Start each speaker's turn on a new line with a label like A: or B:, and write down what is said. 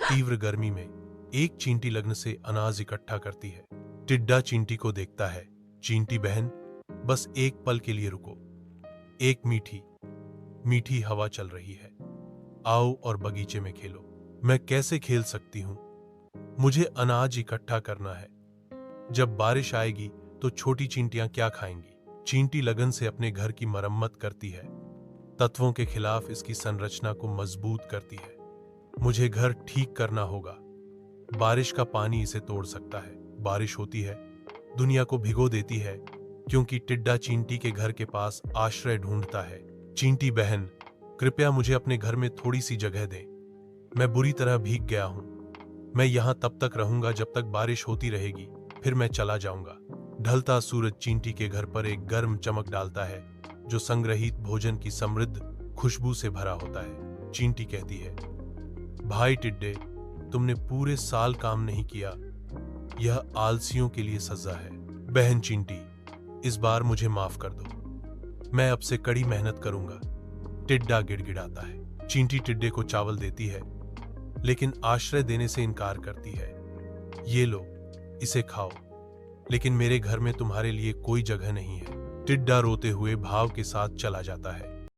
A: तीव्र गर्मी में एक चींटी लगन से अनाज इकट्ठा करती है। टिड्डा चींटी को देखता है। चींटी बहन, बस एक पल के लिए रुको। एक मीठी मीठी हवा चल रही है। आओ और बगीचे में खेलो। मैं कैसे खेल सकती हूँ? मुझे अनाज इकट्ठा करना है। जब बारिश आएगी तो छोटी चींटियां क्या खाएंगी? चींटी लगन से अपने घर की मरम्मत करती है। तत्वों के खिलाफ इसकी संरचना को मजबूत करती है। मुझे घर ठीक करना होगा। बारिश का पानी इसे तोड़ सकता है। बारिश होती है, दुनिया को भिगो देती है, क्योंकि टिड्डा चींटी के घर के पास आश्रय ढूंढता है। चींटी बहन, कृपया मुझे अपने घर में थोड़ी सी जगह दें। मैं बुरी तरह भीग गया हूं। मैं यहां तब तक रहूंगा जब तक बारिश होती रहेगी, फिर मैं चला जाऊंगा। ढलता सूरज चींटी के घर पर एक गर्म चमक डालता है, जो संग्रहित भोजन की समृद्ध खुशबू से भरा होता है। चींटी कहती है, भाई टिड्डे, तुमने पूरे साल काम नहीं किया। यह आलसियों के लिए सजा है। बहन चींटी, इस बार मुझे माफ कर दो। मैं अब से कड़ी मेहनत करूंगा। टिड्डा गिड़गिड़ाता है। चींटी टिड्डे को चावल देती है, लेकिन आश्रय देने से इनकार करती है। ये लो, इसे खाओ, लेकिन मेरे घर में तुम्हारे लिए कोई जगह नहीं है। टिड्डा रोते हुए भाव के साथ चला जाता है।